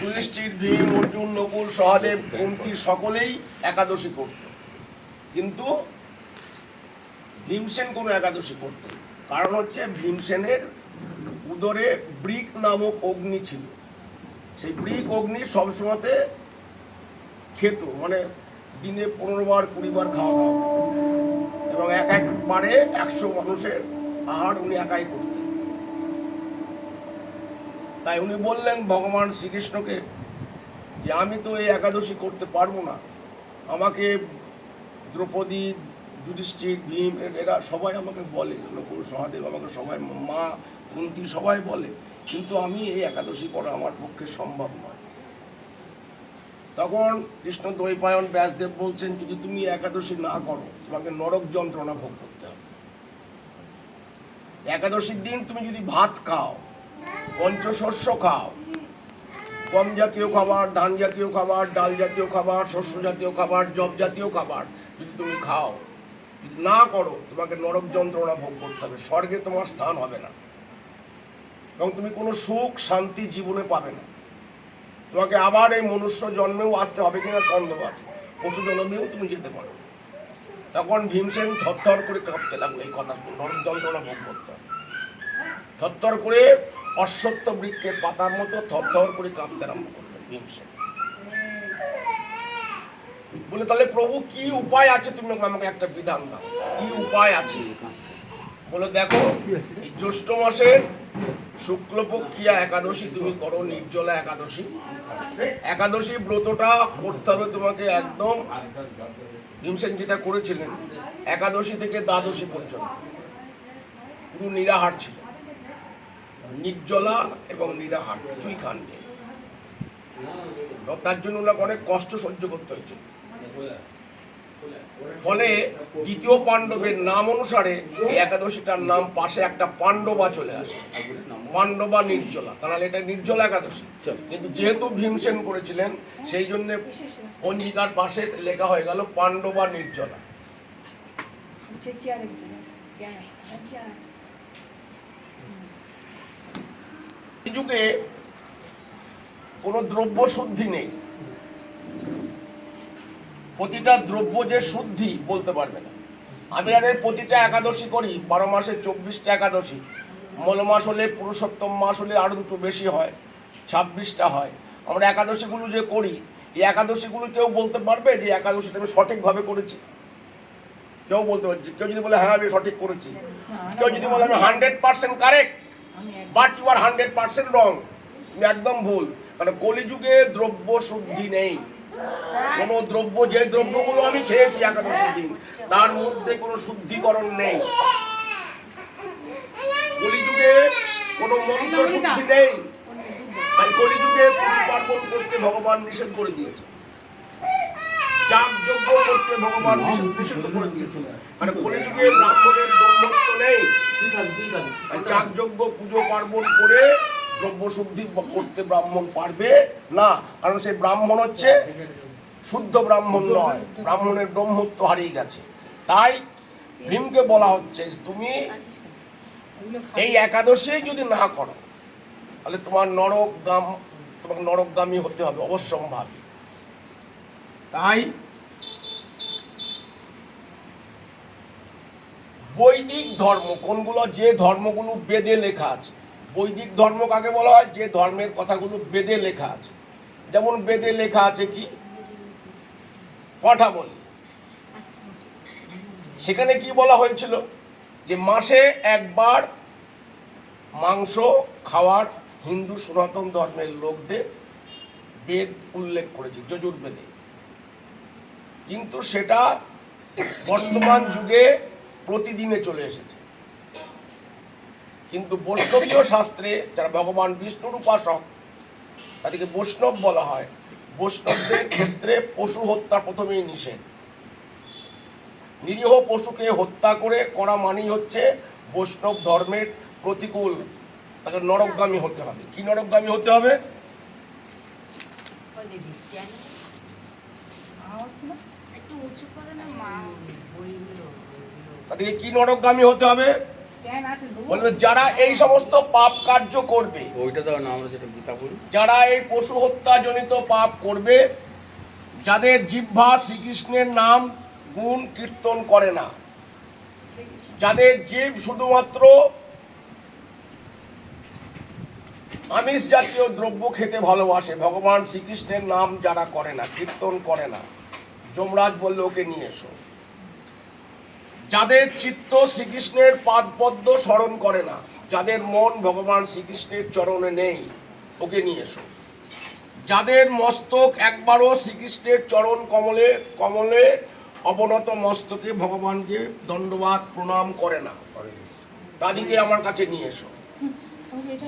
যুধিষ্ঠির, ভীম, অর্জুন, নকুল, সহদেব, কুন্তী সকলেই একাদশী করত, কিন্তু ভীমসেন কোনো একাদশী করত। কারণ হচ্ছে ভীমসেনের উদরে বৃক নামক অগ্নি ছিল। সেই বৃক অগ্নি সবসময়তে খেত, মানে দিনে 15 বার 20 বার খাওয়া দাওয়া, এবং একবারে 100 মানুষের আহার উনি একাই করতেন। তাই উনি বললেন ভগবান শ্রীকৃষ্ণকে যে আমি তো এই একাদশী করতে পারবো না, আমাকে দ্রৌপদী, যুধিষ্ঠির, ভীম এরা সবাই আমাকে বলে, নকুল, সহদেব আমাকে সবাই, মা, কুন্তী সবাই বলে, কিন্তু আমি এই একাদশী করা আমার পক্ষে সম্ভব নয়। তখন কৃষ্ণ দ্বৈপায়ন ব্যাসদেব বলছেন, যদি তুমি একাদশী না করো তোমাকে নরক যন্ত্রণা ভোগ করতে হবে। একাদশীর দিন তুমি যদি ভাত খাও, পঞ্চশস্য খাও, গম জাতীয় খাবার, ধান জাতীয় খাবার, ডাল জাতীয় খাবার, শস্য জাতীয় খাবার, জব জাতীয় খাবার যদি তুমি খাও, যদি না করো তোমাকে নরক যন্ত্রণা ভোগ করতে হবে, স্বর্গে তোমার স্থান হবে না, এবং তুমি কোনো সুখ শান্তি জীবনে পাবে না। তোমাকে আবার এই মনুষ্য জন্মেও আসতে হবে কিনা সন্দেহ আছে, পশু জন্মেও তুমি যেতে পারো। তখন ভীমসেন থরথর করে কাঁপতে লাগলো, এই কথা শুনে নরক যন্ত্রণা ভোগ করতে হবে। থরথর করে অশ্বত্থ বৃক্ষের পাতার মতো থরথর করে কাঁপতে আরম্ভ করলেন ভীমসেন। বলে, তাহলে প্রভু কি উপায় আছে, তুমি আমাকে একটা বিধান দাও, কি উপায় আছে? বলে, দেখো, এই জ্যৈষ্ঠ মাসের শুক্লপক্ষিয়া একাদশী তুমি করো, নির্জলা একাদশী। একাদশী ব্রতটা করতে হবে তোমাকে একদম, ভীমসেন যেটা করেছিলেন একাদশী থেকে দ্বাদশী পর্যন্ত পুরো নিরাহার ছিল, নির্জলা এবং নিরাহার, কিছুই খাননি। তার জন্য ওনাকে অনেক কষ্ট সহ্য করতে হয়েছিল। ফলে দ্বিতীয় পাণ্ডবের নাম অনুসারে এই একাদশীটার নাম পাশে একটা পাণ্ডবা চলে আসে, পাণ্ডবা নির্জলা, তাহলে এটা নির্জলা একাদশী। কিন্তু যেহেতু ভীমসেন করেছিলেন সেই জন্য পঞ্জিকার পাশে লেখা হয়ে গেল পাণ্ডবা নির্জলা। এই যুগে কোনো দ্রব্য শুদ্ধি নেই, প্রতিটা দ্রব্য যে শুদ্ধি বলতে পারবে না। আমি আর প্রতিটা একাদশী করি, 12 মাসে 24টা একাদশী, মল মাস হলে, পুরুষোত্তম মাস হলে আরো দুটো বেশি হয়, 26টা হয়। আমরা একাদশীগুলো যে করি, এই একাদশীগুলো কেউ বলতে পারবে যে একাদশীটা আমি সঠিকভাবে করেছি? কেউ বলতে পারছি? কেউ যদি বলে হ্যাঁ আমি সঠিক করেছি, কেউ যদি বলে আমি 100% কারেক্ট, বাট ইউ আর 100% রং, একদম ভুল। মানে কলিযুগে দ্রব্য শুদ্ধি নেই। কোন দ্রব্য, যে দ্রব্যগুলো আমি খেয়েছি একাদশীর দিন, তার মধ্যে কোনো শুদ্ধিকরণ নেই। কলিযুগে কোনো মন্ত্র শুদ্ধি নেই, তাই কলিযুগে পার্বণ করতে ভগবান নিষেধ করে দিয়েছে, যাগযজ্ঞ করতে ভগবান নিষেধ করে দিয়েছে। মানে কলিযুগে ব্রাহ্মণের ব্রহ্মত্ব নেই, যাগযজ্ঞ পুজো পার্বণ করে দ্রব্য শুদ্ধি করতে ব্রাহ্মণ পারবে না, কারণ সেই ব্রাহ্মণ হচ্ছে শুদ্ধ ব্রাহ্মণ নয়, ব্রাহ্মণের ব্রহ্মত্ব হারিয়ে গেছে। তাই ভীমকে বলা হচ্ছে তুমি এই একাদশী যদি না করো তাহলে তোমার তোমাকে নরকগামী হতে হবে অবশ্যম্ভাবী। তাই বৈদিক ধর্ম কোনগুলো, যে ধর্মগুলো বেদে লেখা আছে, বৈদিক ধর্ম কাকে বলা হয়? যে ধর্মের কথাগুলো বেদে লেখা আছে। যেমন বেদে লেখা আছে কি পাঠাবলী, সেখানে কি বলা হয়েছিল যে মাসে একবার মাংস খাওয়ার হিন্দু সনাতন ধর্মের লোকদের বেদ উল্লেখ করেছে যজুর্বেদে, কিন্তু সেটা বর্তমান যুগে প্রতিদিনে চলে এসেছে। কিন্তু বৈষ্ণবীয় শাস্ত্রে যারা ভগবান বিষ্ণুর উপাসক তাদেরকে বৈষ্ণব বলা হয়, বৈষ্ণবদের ক্ষেত্রে পশু হত্যা প্রথমেই নিষেধ। নিরীহ পশুকে হত্যা করা মানেই হচ্ছে বৈষ্ণব ধর্মের প্রতিকূল, তাকে নরকগামী হতে হবে। কি নরকগামী হতে হবে? তাদেরকে কি নরকগামী হতে হবে? বলবে যারা এই সমস্ত পাপ কার্য করবে, ওইটা দাও না, আমরা যেটা গীতা পড়ি, যারা এই পশু হত্যাজনিত পাপ করবে, যাদের জিহ্বা শ্রীকৃষ্ণের নাম গুণ কীর্তন করে না, যাদের জীব শুধুমাত্র আমিষ জাতীয় দ্রব্য খেতে ভালোবাসে, ভগবান শ্রীকৃষ্ণের নাম যারা করে না, কীর্তন করে না, যমরাজ বলল ওকে নিয়ে এসো। যাদের চিত্ত শ্রীকৃষ্ণের পাদপদ্ম স্মরণ করে না, যাদের মন ভগবান শ্রীকৃষ্ণের চরণে নেই, ওকে নিয়ে এসো। যাদের মস্তক একবারও শ্রীকৃষ্ণের চরণ কমলে কমলে অবনত মস্তকে ভগবানকে দণ্ডবাদ প্রণাম করে না, তাদেরকে আমার কাছে নিয়ে এসো।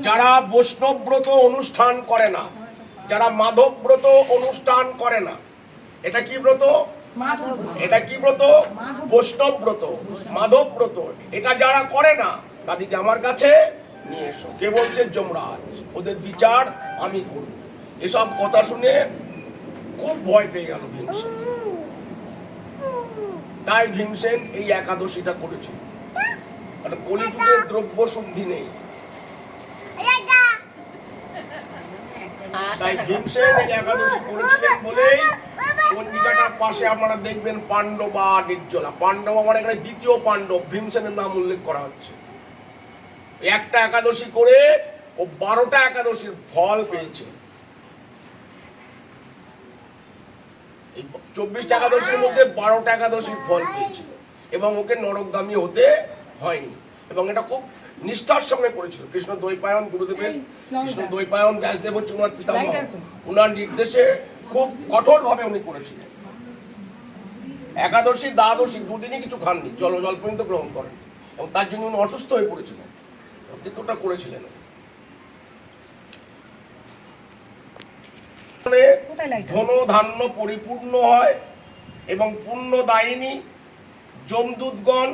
যারা বৈষ্ণবব্রত অনুষ্ঠান করে না, যারা মাধবব্রত অনুষ্ঠান করে না, এটা কি ব্রত? এটা কি ব্রত? বৈষ্ণব ব্রত, মাধব ব্রত। এটা যারা করে না তাদেরকে আমার কাছে নিয়ে এসো। কে বলছে? যমরাজ। ওদের বিচার আমি করব। এসব কথা শুনে খুব ভয় পেয়ে গেল ভীমসেন। তাই ভীমসেন এই একাদশীটা করেছিল। কারণ কলিযুগের দ্রব্য শুদ্ধি নেই। তাই ভীমসেন এই একাদশী করেছিলেন বলেই পঞ্জিকাটার পাশে আপনারা দেখবেন পাণ্ডবা নির্জলা। পাণ্ডবা মানে এখানে দ্বিতীয় পাণ্ডব, ভীমসেনের নাম উল্লেখ করা হচ্ছে। একটা একাদশী করে ও 12টা একাদশীর ফল পেয়েছে। এই 24টা একাদশীর মধ্যে 12টা একাদশীর ফল পেয়েছিল এবং ওকে নরকগামী হতে হয়নি। এবং এটা খুব নিষ্ঠার সঙ্গে করেছিল কৃষ্ণ দ্বৈপায়ন গুরুদেবের। কৃষ্ণ দ্বৈপায়ন ব্যাসদেব হচ্ছে ওনার পিতামহ। ওনার নির্দেশে খুব কঠোরভাবে উনি করেছিলেন। একাদশী দ্বাদশী দুদিনই কিছু খাননি, জল পর্যন্ত গ্রহণ করেন এবং তার জন্য উনি অসুস্থ হয়ে পড়েছিলেন, কিন্তু ওটা করেছিলেন। ধন ধান্য পরিপূর্ণ হয় এবং পুণ্যদায়িনী যমদূতগণ